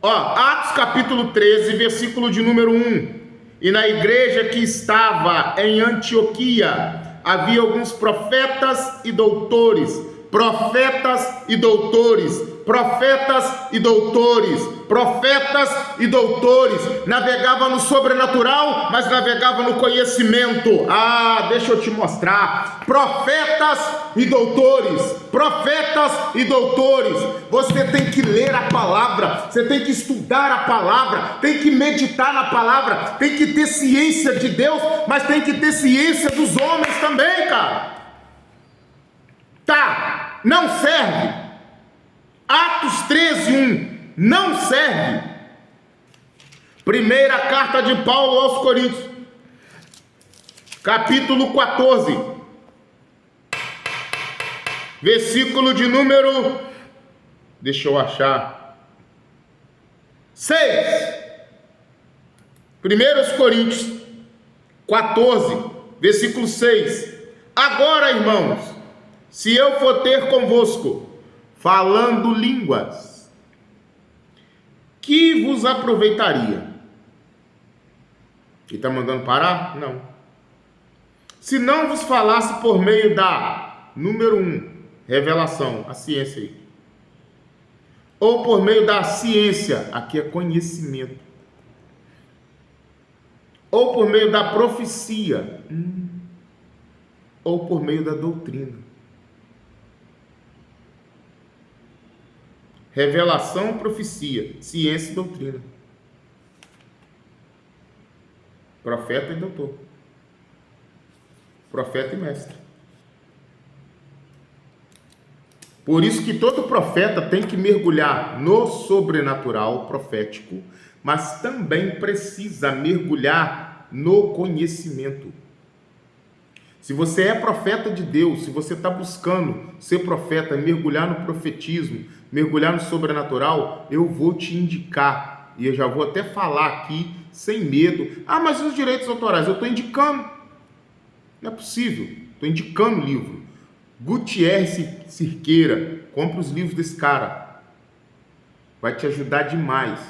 Atos capítulo 13, versículo de número 1. E na igreja que estava em Antioquia, havia alguns profetas e doutores, profetas e doutores, profetas e doutores, profetas e doutores, navegava no sobrenatural, mas navegava no conhecimento. Deixa eu te mostrar, profetas e doutores, profetas e doutores. Você tem que ler a palavra, você tem que estudar a palavra, tem que meditar na palavra, tem que ter ciência de Deus, mas tem que ter ciência dos homens também, cara. Não serve. Atos 13:1 não serve. Primeira carta de Paulo aos Coríntios, capítulo 14, versículo de número, deixa eu achar, 6. 1 Coríntios 14, versículo 6. Agora, irmãos, se eu for ter convosco falando línguas, que vos aproveitaria? Ele está mandando parar? Não. Se não vos falasse por meio da, número 1, revelação, a ciência aí, ou por meio da ciência, aqui é conhecimento, ou por meio da profecia, ou por meio da doutrina. Revelação, profecia, ciência e doutrina. Profeta e doutor. Profeta e mestre. Por isso que todo profeta tem que mergulhar no sobrenatural profético, mas também precisa mergulhar no conhecimento. Se você é profeta de Deus, se você está buscando ser profeta, mergulhar no profetismo, mergulhar no sobrenatural, eu vou te indicar, e eu já vou até falar aqui, sem medo. Mas os direitos autorais, eu estou indicando. Não é possível, estou indicando o livro. Gutierrez Cerqueira, compra os livros desse cara. Vai te ajudar demais.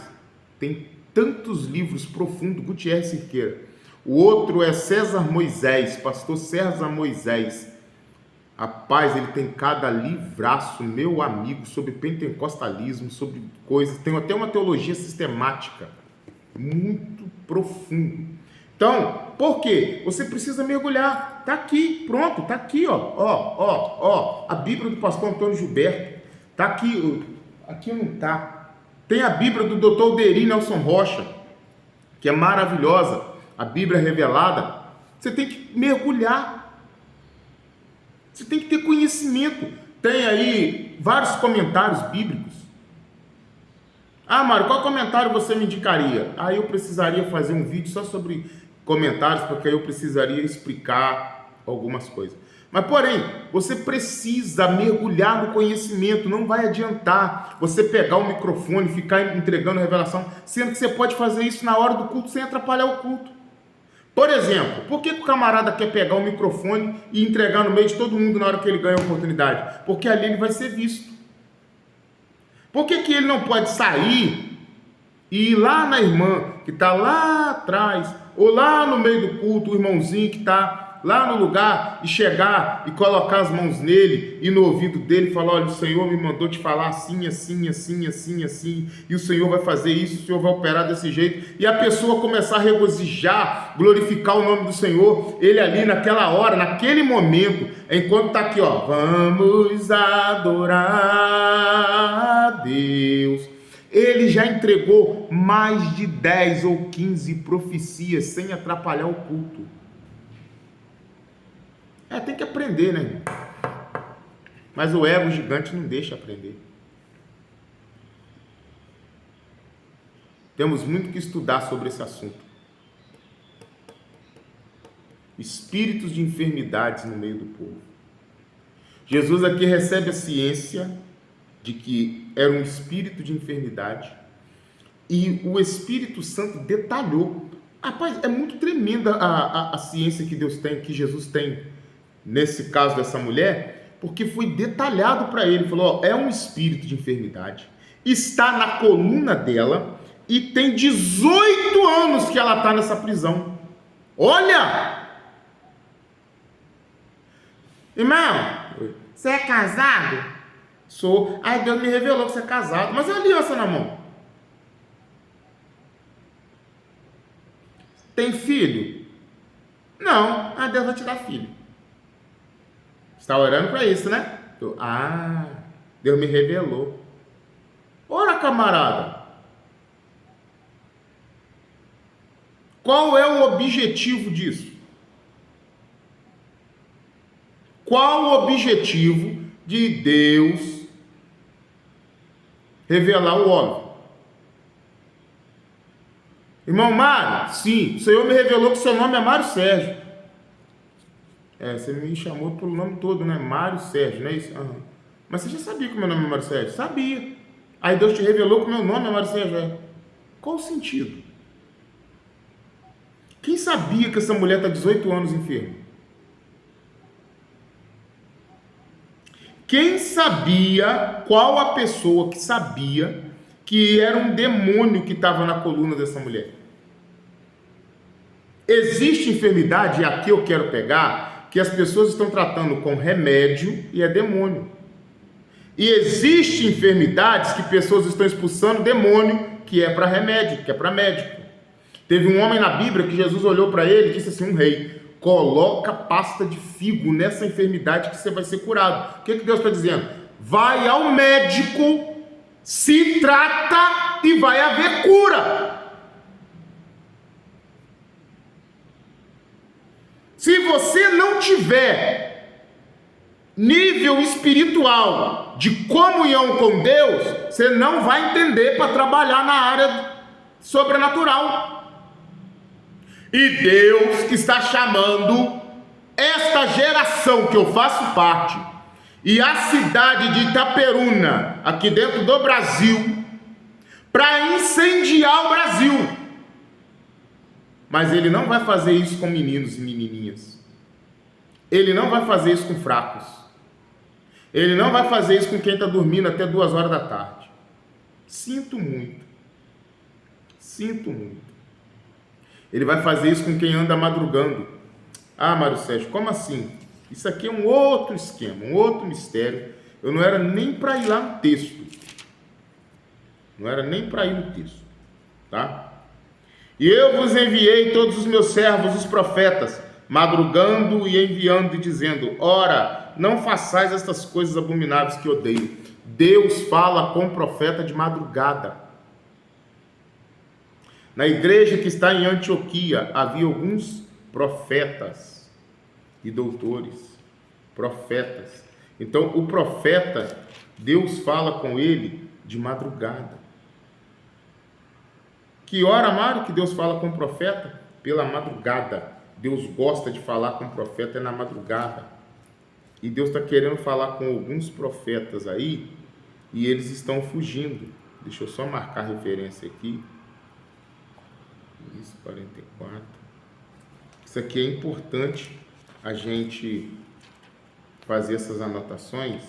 Tem tantos livros profundos, Gutierrez Cerqueira. O outro é César Moisés, pastor César Moisés. Rapaz, ele tem cada livraço, meu amigo, sobre pentecostalismo, sobre coisas. Tem até uma teologia sistemática, muito profundo. Então, por quê? Você precisa mergulhar. Tá aqui, pronto, tá aqui, ó, a Bíblia do pastor Antônio Gilberto. Tá aqui, aqui não tá. Tem a Bíblia do Dr. Alderi Nelson Rocha, que é maravilhosa. A Bíblia revelada, você tem que mergulhar, você tem que ter conhecimento. Tem aí vários comentários bíblicos, Ah, Mário, qual comentário você me indicaria? Aí eu precisaria fazer um vídeo só sobre comentários, porque aí eu precisaria explicar algumas coisas. Mas, porém, você precisa mergulhar no conhecimento. Não vai adiantar você pegar o microfone e ficar entregando revelação, sendo que você pode fazer isso na hora do culto sem atrapalhar o culto. Por exemplo, por que o camarada quer pegar o microfone e entregar no meio de todo mundo na hora que ele ganha a oportunidade? Porque ali ele vai ser visto. Por que ele não pode sair e ir lá na irmã que está lá atrás, ou lá no meio do culto, o irmãozinho que está lá no lugar, e chegar e colocar as mãos nele e no ouvido dele falar: olha, o Senhor me mandou te falar assim, assim, assim, assim, assim, e o Senhor vai fazer isso, o Senhor vai operar desse jeito, e a pessoa começar a regozijar, glorificar o nome do Senhor, ele ali naquela hora, naquele momento, enquanto está aqui, ó, vamos adorar a Deus. Ele já entregou mais de 10 ou 15 profecias sem atrapalhar o culto. Tem que aprender, né? Mas o ego gigante não deixa aprender. Temos muito que estudar sobre esse assunto. Espíritos de enfermidades no meio do povo. Jesus aqui recebe a ciência de que era um espírito de enfermidade e o Espírito Santo detalhou. Rapaz, é muito tremenda a ciência que Deus tem, que Jesus tem nesse caso dessa mulher, porque foi detalhado para ele. Falou: ó, é um espírito de enfermidade, está na coluna dela e tem 18 anos que ela está nessa prisão. Olha! Irmão, você é casado? Sou. Ai, Deus me revelou que você é casado, mas é aliança na mão. Tem filho? Não. Ah, Deus vai te dar filho. Está orando para isso, né? Deus me revelou. Ora, camarada, qual é o objetivo disso? Qual o objetivo de Deus revelar o óbvio? Irmão Mário, sim, o Senhor me revelou que seu nome é Mário Sérgio. Você me chamou pelo nome todo, né? Mário Sérgio, não é isso? Uhum. Mas você já sabia que o meu nome é Mário Sérgio? Sabia. Aí Deus te revelou que o meu nome é Mário Sérgio. Qual o sentido? Quem sabia que essa mulher está 18 anos enferma? Quem sabia, qual a pessoa que sabia que era um demônio que estava na coluna dessa mulher? Existe enfermidade, e aqui eu quero pegar, que as pessoas estão tratando com remédio e é demônio. E existe enfermidades que pessoas estão expulsando demônio, que é para remédio, que é para médico. Teve um homem na Bíblia que Jesus olhou para ele e disse assim: um rei, coloca pasta de figo nessa enfermidade que você vai ser curado. O que Deus está dizendo? Vai ao médico, se trata e vai haver cura. Se você não tiver nível espiritual de comunhão com Deus, você não vai entender para trabalhar na área sobrenatural. E Deus que está chamando esta geração que eu faço parte e a cidade de Itaperuna, aqui dentro do Brasil, para incendiar o Brasil. Mas ele não vai fazer isso com meninos e menininhas. Ele não vai fazer isso com fracos. Ele não vai fazer isso com quem está dormindo até 2 horas da tarde. Sinto muito. Sinto muito. Ele vai fazer isso com quem anda madrugando. Ah, Mário Sérgio, como assim? Isso aqui é um outro esquema, um outro mistério. Eu não era nem para ir lá no texto. Não era nem para ir no texto. Tá? E eu vos enviei todos os meus servos, os profetas, madrugando e enviando e dizendo: ora, não façais estas coisas abomináveis que odeio. Deus fala com o profeta de madrugada. Na igreja que está em Antioquia, havia alguns profetas e doutores. Profetas. Então, o profeta, Deus fala com ele de madrugada. Que hora, Mário, que Deus fala com o profeta? Pela madrugada. Deus gosta de falar com o profeta na madrugada. E Deus está querendo falar com alguns profetas aí, e eles estão fugindo. Deixa eu só marcar a referência aqui. Isso, 44. Isso aqui é importante a gente fazer essas anotações.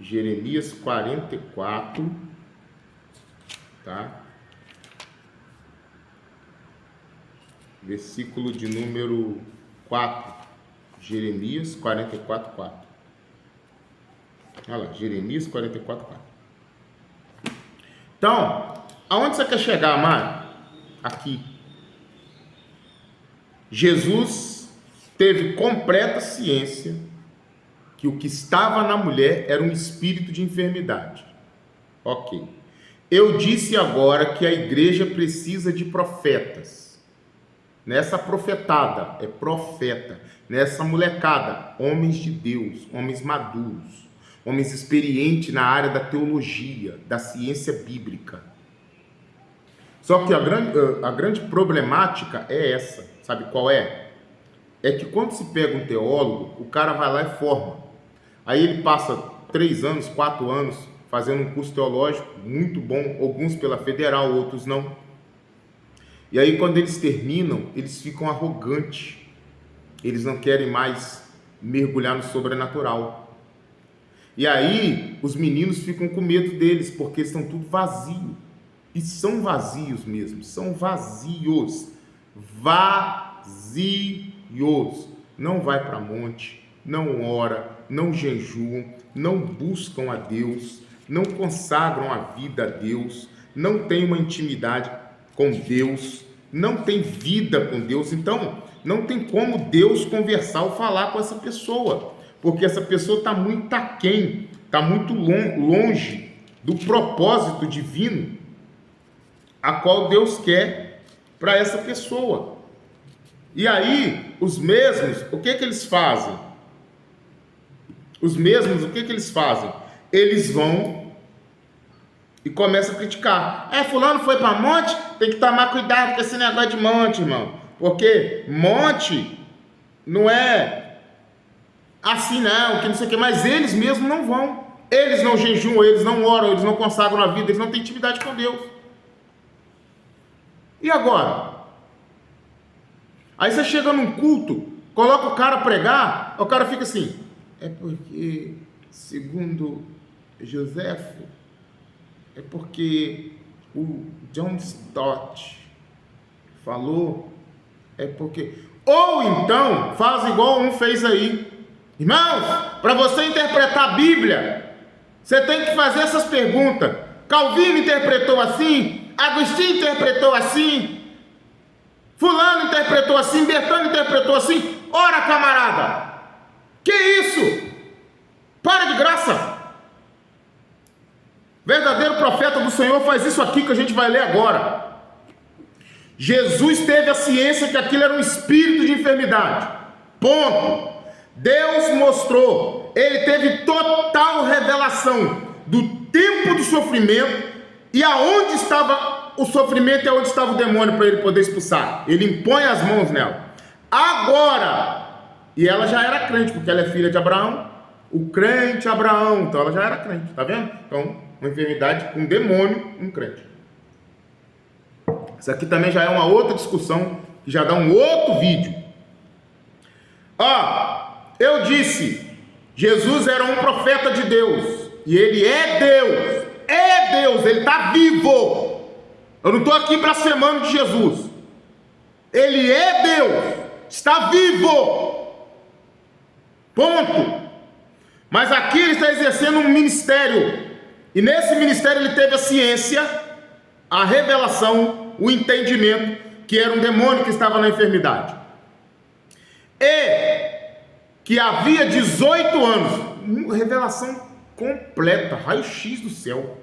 Jeremias 44, tá? Versículo de número 4. Jeremias 44, 4. Olha lá, Jeremias 44, 4. Então, aonde você quer chegar, Mário? Aqui. Jesus teve completa ciência que o que estava na mulher era um espírito de enfermidade. Ok. Eu disse agora que a igreja precisa de profetas. Nessa profetada, é profeta. Nessa molecada, homens de Deus, homens maduros, homens experientes na área da teologia, da ciência bíblica. Só que a grande problemática é essa. Sabe qual é? É que quando se pega um teólogo, o cara vai lá e forma. Aí ele passa 3 anos, 4 anos fazendo um curso teológico muito bom, alguns pela federal, outros não. E aí quando eles terminam, eles ficam arrogantes. Eles não querem mais mergulhar no sobrenatural. E aí os meninos ficam com medo deles, porque eles estão tudo vazios. E são vazios mesmo, são vazios. Vazios. Não vai para monte, não ora, não jejuam, não buscam a Deus, não consagram a vida a Deus, não tem uma intimidade com Deus, não tem vida com Deus. Então, não tem como Deus conversar ou falar com essa pessoa, porque essa pessoa está muito aquém, está muito longe do propósito divino a qual Deus quer para essa pessoa. E aí, os mesmos, o que eles fazem? Os mesmos, o que eles fazem? Eles vão e começam a criticar. Fulano foi para monte, tem que tomar cuidado com esse negócio de monte, irmão. Porque monte não é assim não, que não sei o que, mas eles mesmos não vão. Eles não jejuam, eles não oram, eles não consagram a vida, eles não têm intimidade com Deus. E agora? Aí você chega num culto, coloca o cara a pregar, o cara fica assim, é porque, segundo Joséfo, é porque o John Stott falou, é porque... Ou então, faz igual um fez aí. Irmãos, para você interpretar a Bíblia, você tem que fazer essas perguntas. Calvino interpretou assim, Agostinho interpretou assim, fulano interpretou assim, Bertano interpretou assim. Ora, camarada, que isso? Para de graça. Verdadeiro profeta do Senhor faz isso aqui que a gente vai ler agora. Jesus teve a ciência que aquilo era um espírito de enfermidade. Ponto. Deus mostrou, ele teve total revelação do tempo do sofrimento e aonde estava o sofrimento e aonde estava o demônio para ele poder expulsar. Ele impõe as mãos nela. Agora, e ela já era crente, porque ela é filha de Abraão, o crente Abraão, então ela já era crente, tá vendo? Então, uma enfermidade com demônio, um crente. Isso aqui também já é uma outra discussão, que já dá um outro vídeo. Eu disse, Jesus era um profeta de Deus, e ele é Deus, ele está vivo. Eu não estou aqui blasfemando de Jesus. Ele é Deus, está vivo. Ponto. Mas aqui ele está exercendo um ministério, e nesse ministério ele teve a ciência, a revelação, o entendimento que era um demônio que estava na enfermidade, e que havia 18 anos, revelação completa, raio-x do céu.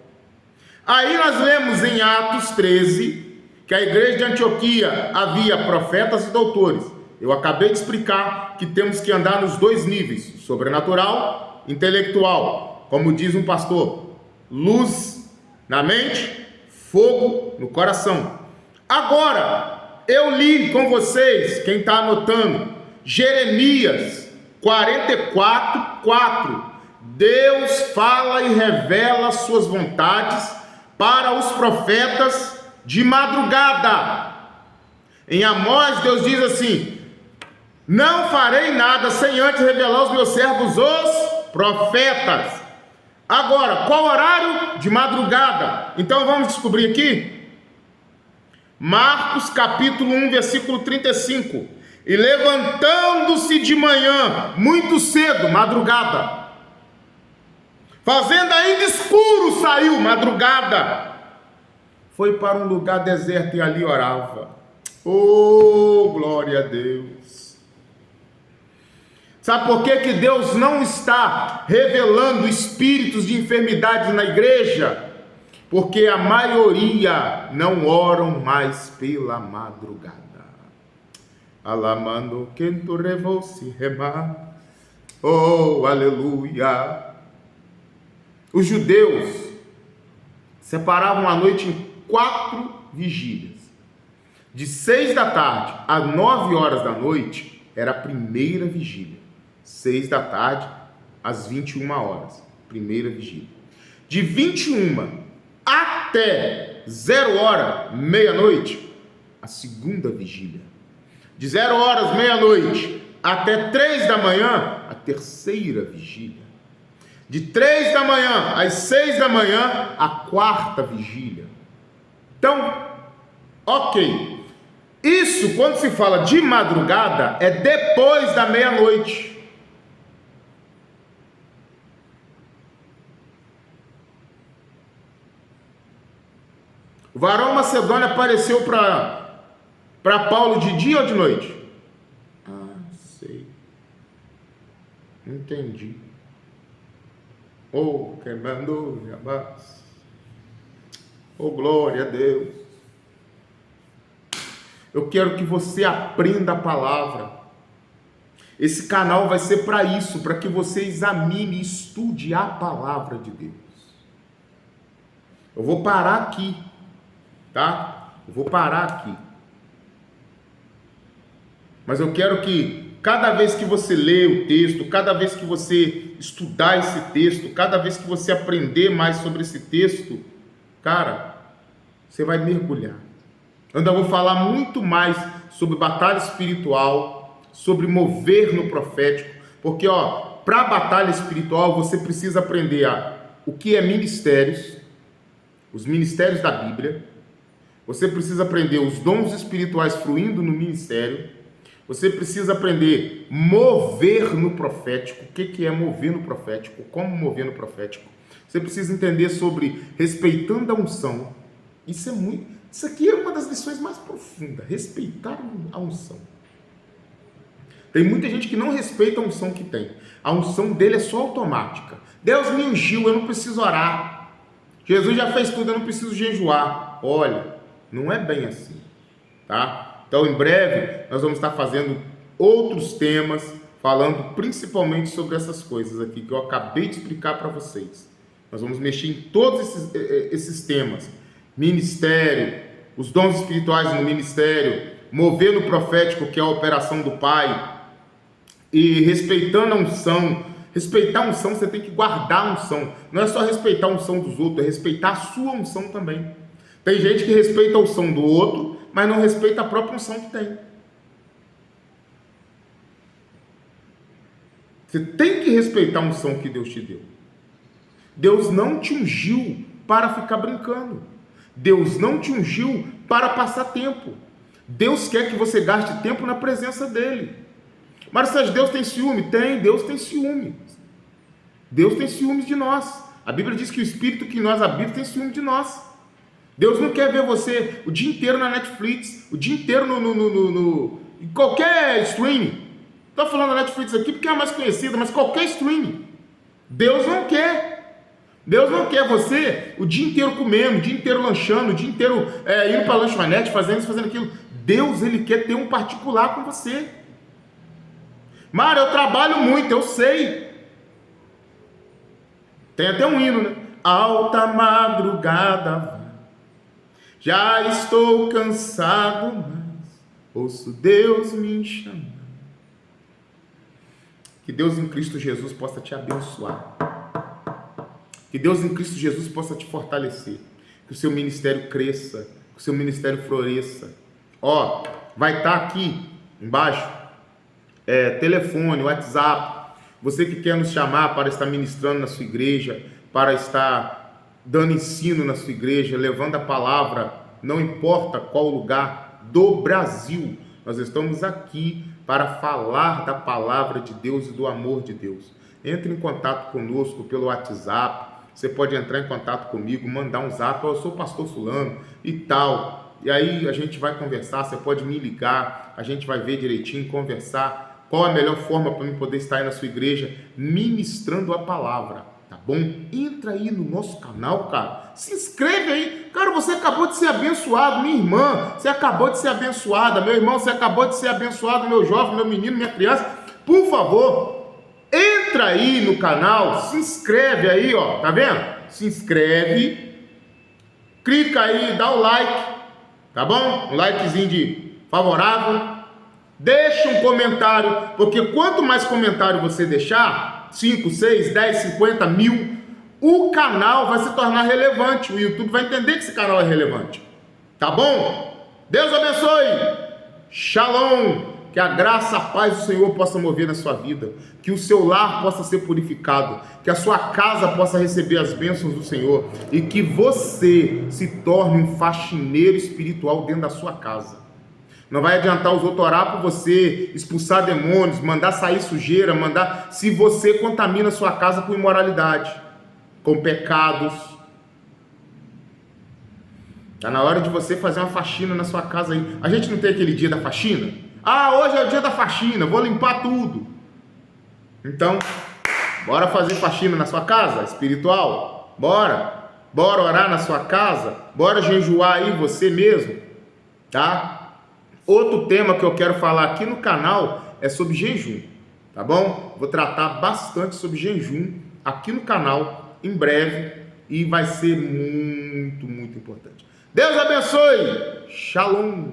Aí nós lemos em Atos 13, que a igreja de Antioquia havia profetas e doutores. Eu acabei de explicar que temos que andar nos 2 níveis, sobrenatural, intelectual, como diz um pastor, luz na mente, fogo no coração. Agora, eu li com vocês, quem está anotando, Jeremias 44:4. Deus fala e revela suas vontades para os profetas de madrugada. Em Amós, Deus diz assim: não farei nada sem antes revelar aos meus servos os profetas. Agora, qual horário? De madrugada. Então vamos descobrir aqui. Marcos capítulo 1, versículo 35. E levantando-se de manhã, muito cedo, madrugada, fazendo ainda escuro, saiu, madrugada, foi para um lugar deserto e ali orava. Oh, glória a Deus! Sabe por que que Deus não está revelando espíritos de enfermidade na igreja? Porque a maioria não oram mais pela madrugada. Alamando quento revolse remar. Oh, aleluia! Os judeus separavam a noite em 4 vigílias. De 6 da tarde às 9 horas da noite era a primeira vigília. 6 da tarde às 21 horas, primeira vigília. De 21 até 0 hora, meia-noite, a segunda vigília. De 0 horas, meia-noite, até 3 da manhã, a terceira vigília. De 3 da manhã às 6 da manhã, a quarta vigília. Então, ok. Isso, quando se fala de madrugada, é depois da meia-noite. O varão macedônio apareceu para Paulo de dia ou de noite? Ah, sei. Entendi. Oh, queimando jabás. Oh, glória a Deus. Eu quero que você aprenda a palavra. Esse canal vai ser para isso, para que você examine e estude a palavra de Deus. Eu vou parar aqui, tá? Eu vou parar aqui. Mas eu quero que cada vez que você lê o texto, cada vez que você estudar esse texto, cada vez que você aprender mais sobre esse texto, cara, você vai mergulhar. Eu ainda vou falar muito mais sobre batalha espiritual, sobre mover no profético, porque para a batalha espiritual você precisa aprender o que é ministérios, os ministérios da Bíblia. Você precisa aprender os dons espirituais fluindo no ministério. Você precisa aprender mover no profético. O que é mover no profético? Como mover no profético? Você precisa entender sobre respeitando a unção. Isso aqui é uma das lições mais profundas. Respeitar a unção. Tem muita gente que não respeita a unção que tem. A unção dele é só automática. Deus me ungiu, eu não preciso orar. Jesus já fez tudo, eu não preciso jejuar. Olha, não é bem assim, tá? Então, em breve, nós vamos estar fazendo outros temas, falando principalmente sobre essas coisas aqui que eu acabei de explicar para vocês. Nós vamos mexer em todos esses temas. Ministério, os dons espirituais no ministério, mover no profético, que é a operação do Pai, e respeitando a unção. Respeitar a unção, você tem que guardar a unção. Não é só respeitar a unção dos outros, é respeitar a sua unção também. Tem gente que respeita a unção do outro, mas não respeita a própria unção que tem. Você tem que respeitar a unção que Deus te deu. Deus não te ungiu para ficar brincando. Deus não te ungiu para passar tempo. Deus quer que você gaste tempo na presença dEle. Mas se Deus tem ciúme? Tem, Deus tem ciúme. Deus tem ciúme de nós. A Bíblia diz que o Espírito que em nós habita tem ciúme de nós. Deus não quer ver você o dia inteiro na Netflix, o dia inteiro em qualquer streaming. Estou falando da Netflix aqui porque é a mais conhecida, mas qualquer streaming. Deus não quer. Deus não quer você o dia inteiro comendo, o dia inteiro lanchando, o dia inteiro indo para a lanchonete, fazendo isso, fazendo aquilo. Deus, Ele quer ter um particular com você. Mário, eu trabalho muito, eu sei. Tem até um hino, né? Alta madrugada, Já estou cansado, mas ouço Deus me chamar. Que Deus em Cristo Jesus possa te abençoar. Que Deus em Cristo Jesus possa te fortalecer. Que o seu ministério cresça, que o seu ministério floresça. Ó, vai estar aqui embaixo, telefone, WhatsApp. Você que quer nos chamar para estar ministrando na sua igreja, para estar dando ensino na sua igreja, levando a palavra, não importa qual lugar do Brasil, nós estamos aqui para falar da palavra de Deus e do amor de Deus. Entre em contato conosco pelo WhatsApp, você pode entrar em contato comigo, mandar um zap, eu sou o pastor fulano e tal, e aí a gente vai conversar, você pode me ligar, a gente vai ver direitinho, conversar, qual a melhor forma para eu poder estar aí na sua igreja, ministrando a palavra. Tá bom? Entra aí no nosso canal, cara. Se inscreve aí. Cara, você acabou de ser abençoado. Minha irmã, você acabou de ser abençoada. Meu irmão, você acabou de ser abençoado. Meu jovem, meu menino, minha criança. Por favor, entra aí no canal. Se inscreve aí, ó. Tá vendo? Se inscreve. Clica aí, dá o like. Tá bom? Um likezinho de favorável. Deixa um comentário. Porque quanto mais comentário você deixar, 5, 6, 10, 50, 1000, o canal vai se tornar relevante. O YouTube vai entender que esse canal é relevante. Tá bom? Deus abençoe. Shalom. Que a graça, a paz do Senhor possa mover na sua vida. Que o seu lar possa ser purificado. Que a sua casa possa receber as bênçãos do Senhor. E que você se torne um faxineiro espiritual dentro da sua casa. Não vai adiantar os outros orar por você, expulsar demônios, mandar sair sujeira, se você contamina a sua casa com imoralidade, com pecados. Está na hora de você fazer uma faxina na sua casa aí. A gente não tem aquele dia da faxina? Ah, hoje é o dia da faxina, vou limpar tudo. Então, bora fazer faxina na sua casa, espiritual? Bora. Bora orar na sua casa? Bora jejuar aí você mesmo, tá? Outro tema que eu quero falar aqui no canal é sobre jejum, tá bom? Vou tratar bastante sobre jejum aqui no canal em breve e vai ser muito, muito importante. Deus abençoe! Shalom!